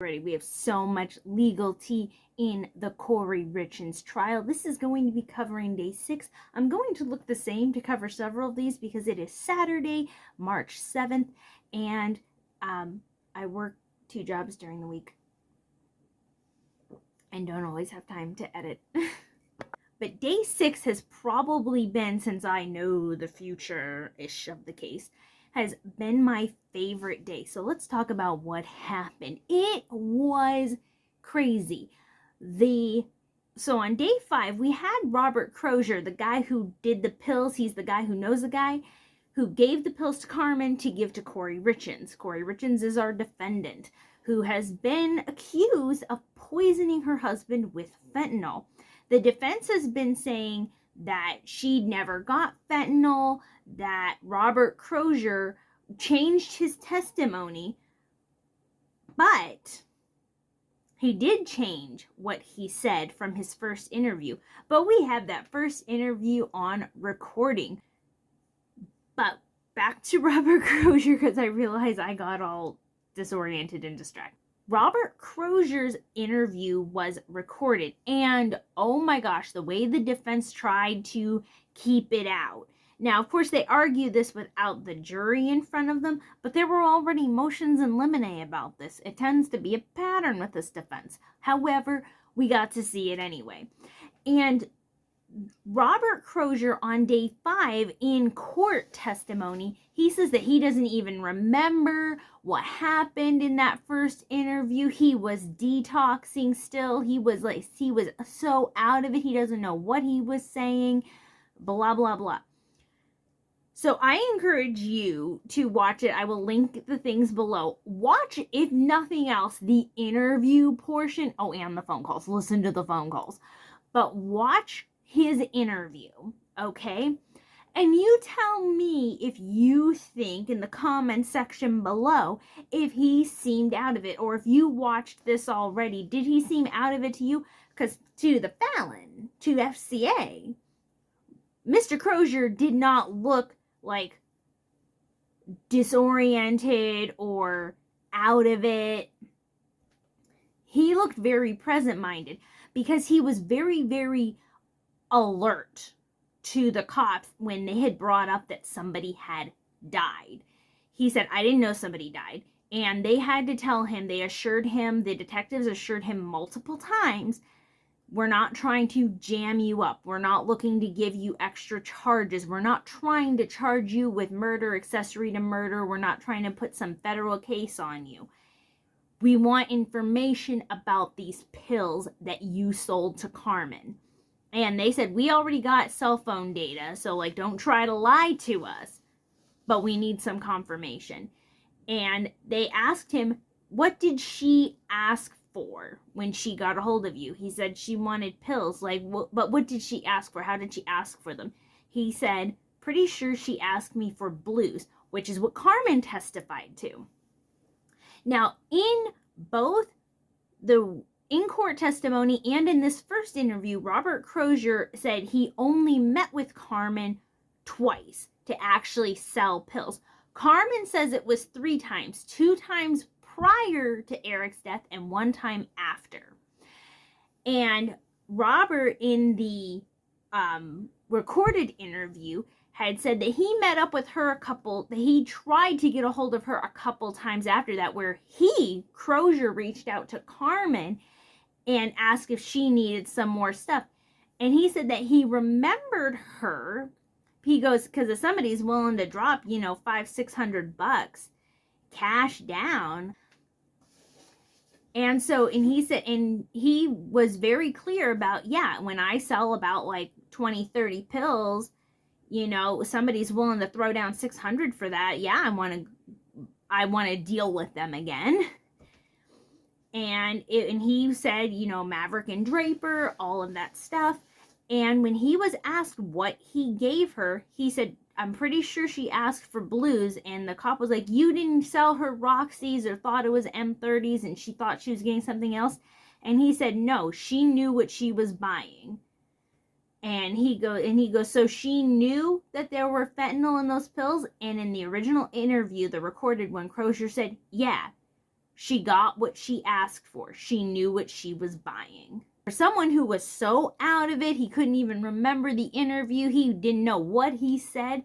Already, we have so much legal tea in the Kouri Richins trial. This is going to be covering day 6. I'm going to look the same to cover several of these because it is Saturday, March 7th, and I work 2 jobs during the week and don't always have time to edit. But day 6 has probably been, since I know the future-ish of the case, has been my favorite day. So let's talk about what happened. It was crazy. So on day 5, we had Robert Crozier, the guy who did the pills. He's the guy who knows the guy who gave the pills to Carmen to give to Kouri Richins. Kouri Richins is our defendant, who has been accused of poisoning her husband with fentanyl. The defense has been saying that she never got fentanyl, that Robert Crozier changed his testimony, but he did change what he said from his first interview. But we have that first interview on recording. But back to Robert Crozier, because I realized I got all disoriented and distracted. Robert Crozier's interview was recorded, and oh my gosh, the way the defense tried to keep it out. Now, of course, they argued this without the jury in front of them, but there were already motions in limine about this. It tends to be a pattern with this defense. However, we got to see it anyway. And Robert Crozier on day 5 in court testimony, he says that he doesn't even remember what happened in that first interview. He was detoxing still. He was so out of it. He doesn't know what he was saying, blah, blah, blah. So I encourage you to watch it. I will link the things below. Watch, if nothing else, the interview portion. Oh, and the phone calls. Listen to the phone calls. But watch his interview, okay? And you tell me if you think in the comments section below if he seemed out of it, or if you watched this already, did he seem out of it to you? Because to the Fallon, to FCA, Mr. Crozier did not look like disoriented or out of it. He looked very present-minded because he was very, very alert to the cops when they had brought up that somebody had died. He said, I didn't know somebody died. And they had to tell him, the detectives assured him multiple times, we're not trying to jam you up. We're not looking to give you extra charges. We're not trying to charge you with murder, accessory to murder. We're not trying to put some federal case on you. We want information about these pills that you sold to Carmen. And they said, we already got cell phone data, so don't try to lie to us, but we need some confirmation. And they asked him, what did she ask for when she got a hold of you? He said she wanted pills. But what did she ask for? How did she ask for them? He said, pretty sure she asked me for blues, which is what Carmen testified to. Now, in both the in-court testimony and in this first interview, Robert Crozier said he only met with Carmen twice to actually sell pills. Carmen says it was 3 times, 2 times prior to Eric's death and 1 time after. And Robert, in the recorded interview, had said that he met up with her that he tried to get a hold of her a couple times after that, where Crozier, reached out to Carmen and asked if she needed some more stuff. And he said that he remembered her. He goes, because if somebody's willing to drop, $500-600 cash down. And so, and he said, and he was very clear about, when I sell about 20-30 pills, somebody's willing to throw down $600 for that. I want to deal with them again. And he said, Maverick and Draper, all of that stuff. And when he was asked what he gave her, he said, I'm pretty sure she asked for blues. And the cop was like, you didn't sell her Roxy's or thought it was M30s and she thought she was getting something else. And he said, no, she knew what she was buying. And he goes, so she knew that there were fentanyl in those pills? And in the original interview, the recorded one, Crozier said, yeah, She got what she asked for. She knew what she was buying. For someone who was so out of it, he couldn't even remember the interview. He didn't know what he said.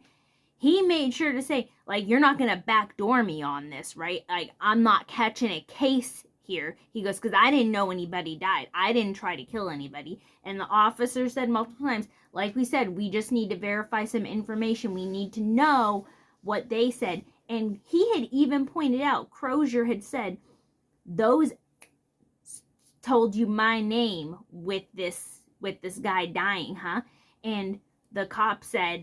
He made sure to say, like, you're not going to backdoor me on this, right? Like, I'm not catching a case here. He goes, because I didn't know anybody died. I didn't try to kill anybody. And the officer said multiple times, like we said, we just need to verify some information. We need to know what they said. And he had even pointed out, Crozier had said, those told you my name with this guy dying, huh? And the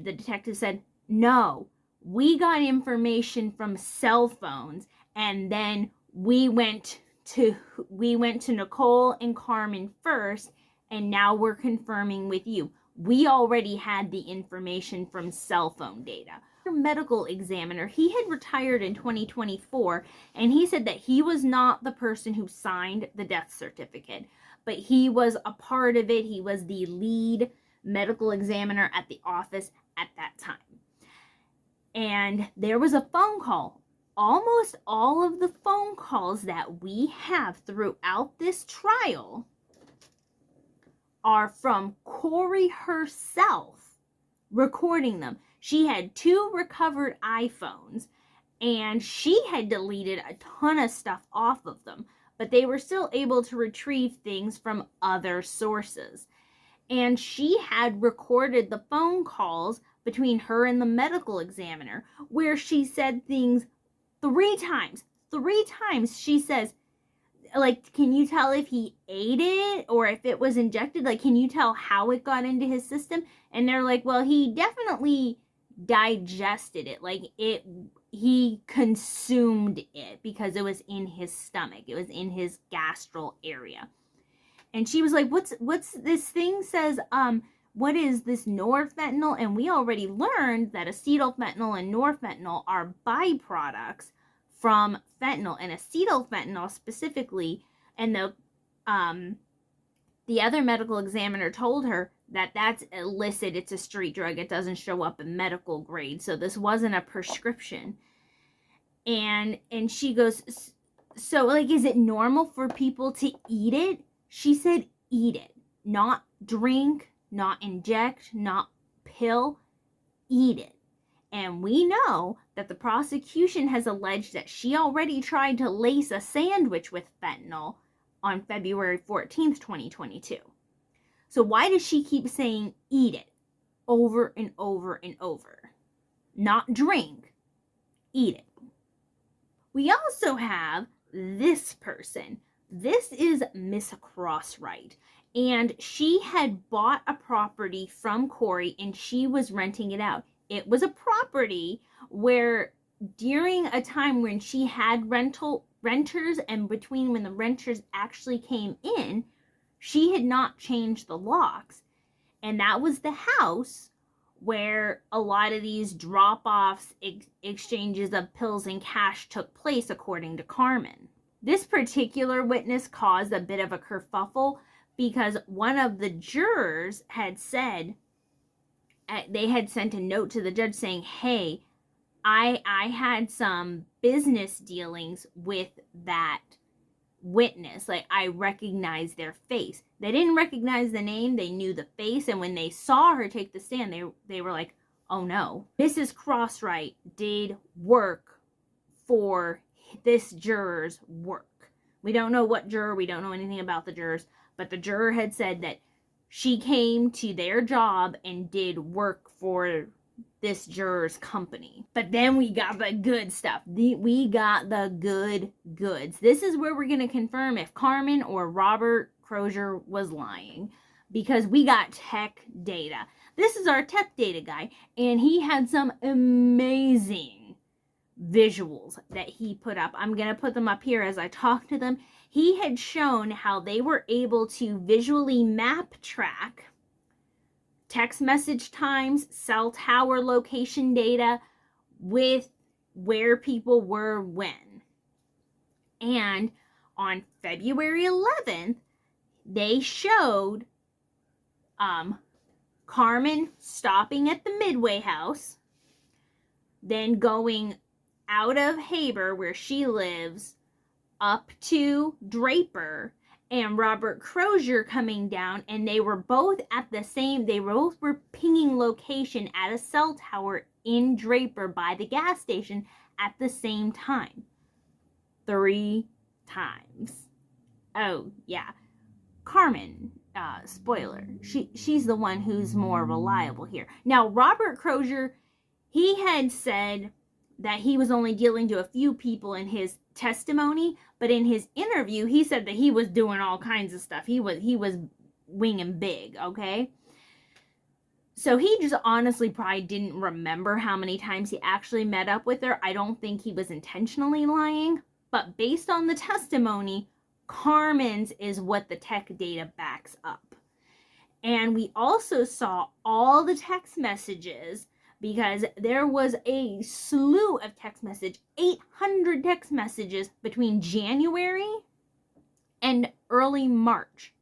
detective said, no, we got information from cell phones, and then we went to Nicole and Carmen first, and now we're confirming with you. We already had the information from cell phone data. Medical examiner, he had retired in 2024, and he said that he was not the person who signed the death certificate, but he was a part of it. He was the lead medical examiner at the office at that time. And there was a phone call. Almost all of the phone calls that we have throughout this trial are from Kouri herself recording them. She had 2 recovered iPhones, and she had deleted a ton of stuff off of them, but they were still able to retrieve things from other sources. And she had recorded the phone calls between her and the medical examiner, where she said things 3 times. 3 times she says, like, can you tell if he ate it or if it was injected? Like, can you tell how it got into his system? And they're like, well, he definitely digested it. Like, he consumed it because it was in his stomach. It was in his gastral area. And she was like, what's this thing says, what is this norfentanyl? And we already learned that acetylfentanyl and norfentanyl are byproducts from fentanyl, and acetylfentanyl specifically, and the other medical examiner told her that that's illicit. It's a street drug. It doesn't show up in medical grade. So this wasn't a prescription. And she goes, so, like, is it normal for people to eat it? She said, eat it. Not drink, not inject, not pill. Eat it. And we know that the prosecution has alleged that she already tried to lace a sandwich with fentanyl on February 14th, 2022. So why does she keep saying eat it over and over and over? Not drink, eat it. We also have this person. This is Miss Crosswright. And she had bought a property from Kouri, and she was renting it out. It was a property where during a time when she had renters, and between when the renters actually came in, she had not changed the locks. And that was the house where a lot of these drop-offs, exchanges of pills and cash took place, according to Carmen. This particular witness caused a bit of a kerfuffle because one of the jurors had said, they had sent a note to the judge saying, hey, I had some business dealings with that witness. Like, I recognized their face. They didn't recognize the name. They knew the face. And when they saw her take the stand, they were like, oh no. Mrs. Crosswright did work for this juror's work. We don't know what juror. We don't know anything about the jurors. But the juror had said that she came to their job and did work for this juror's company. But then we got the good stuff. We got the good goods. This is where we're going to confirm if Carmen or Robert Crozier was lying, because we got tech data. This is our tech data guy, and he had some amazing visuals that he put up. I'm going to put them up here as I talk to them. He had shown how they were able to visually map track text message times, cell tower location data with where people were when. And on February 11th, they showed Carmen stopping at the Midway house, then going out of Haber, where she lives, up to Draper and Robert Crozier coming down, and they were both were pinging location at a cell tower in Draper by the gas station at the same time. 3 times. Oh, yeah. Carmen, spoiler, she's the one who's more reliable here. Now, Robert Crozier, he had said that he was only dealing to a few people in his testimony, but in his interview, he said that he was doing all kinds of stuff. He was winging big, okay? So he just honestly probably didn't remember how many times he actually met up with her. I don't think he was intentionally lying, but based on the testimony, Carmen's is what the tech data backs up. And we also saw all the text messages, because there was a slew of text message, 800 text messages between January and early March.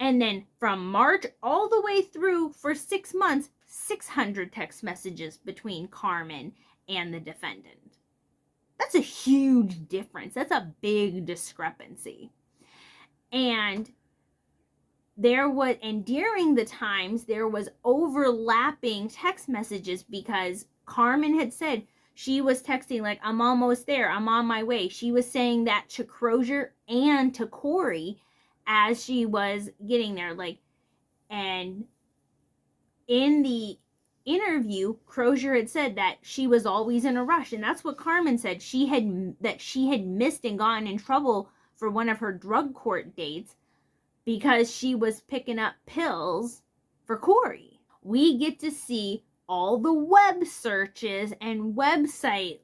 And then from March all the way through for 6 months, 600 text messages between Carmen and the defendant. That's a huge difference. That's a big discrepancy. And during the times, there was overlapping text messages, because Carmen had said she was texting like, I'm almost there, I'm on my way. She was saying that to Crozier and to Kouri as she was getting there. And in the interview, Crozier had said that she was always in a rush, and that's what Carmen said. She had missed and gotten in trouble for one of her drug court dates because she was picking up pills for Kouri. We get to see all the web searches and website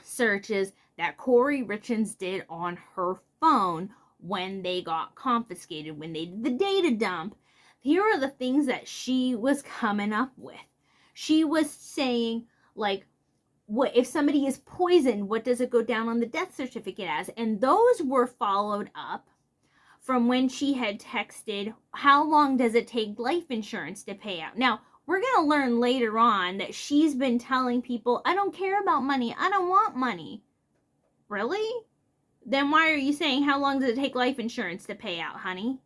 searches that Kouri Richins did on her phone when they got confiscated, when they did the data dump. Here are the things that she was coming up with. She was saying, like, what if somebody is poisoned, what does it go down on the death certificate as? And those were followed up from when she had texted, how long does it take life insurance to pay out? Now, we're going to learn later on that she's been telling people, I don't care about money. I don't want money. Really? Then why are you saying, how long does it take life insurance to pay out, honey?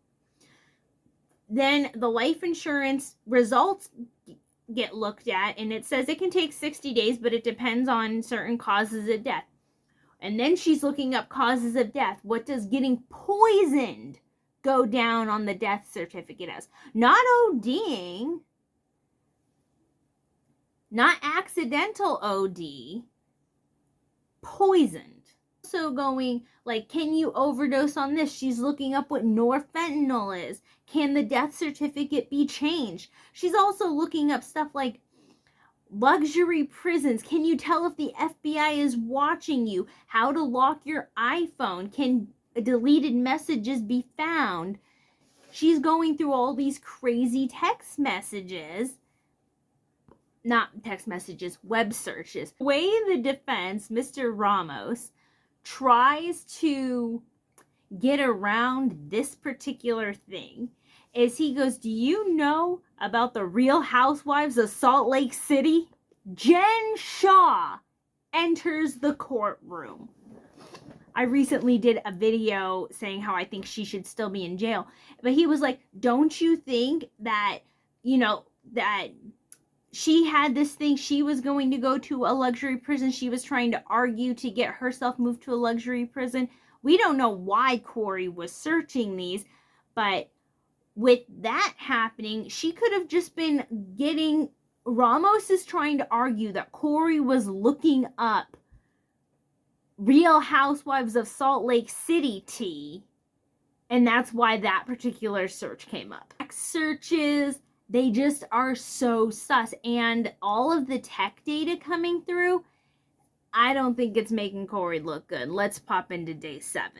Then the life insurance results get looked at, and it says it can take 60 days, but it depends on certain causes of death. And then she's looking up causes of death. What does getting poisoned go down on the death certificate as? Not ODing, not accidental OD, poisoned. Also going, like, can you overdose on this? She's looking up what norfentanyl is. Can the death certificate be changed? She's also looking up stuff like luxury prisons. Can you tell if the FBI is watching you? How to lock your iPhone? Can deleted messages be found? She's going through all these crazy text messages. Not text messages, web searches. The way the defense, Mr. Ramos, tries to get around this particular thing is he goes, do you know about the Real Housewives of Salt Lake City? Jen Shaw enters the courtroom. I recently did a video saying how I think she should still be in jail. But he was like, don't you think that, that she had this thing, she was going to go to a luxury prison. She was trying to argue to get herself moved to a luxury prison. We don't know why Kouri was searching these, but with that happening, she could have just been getting, Ramos is trying to argue that Kouri was looking up Real Housewives of Salt Lake City tea, and that's why that particular search came up. Searches, they just are so sus, and all of the tech data coming through, I don't think it's making Kouri look good. Let's pop into day 7.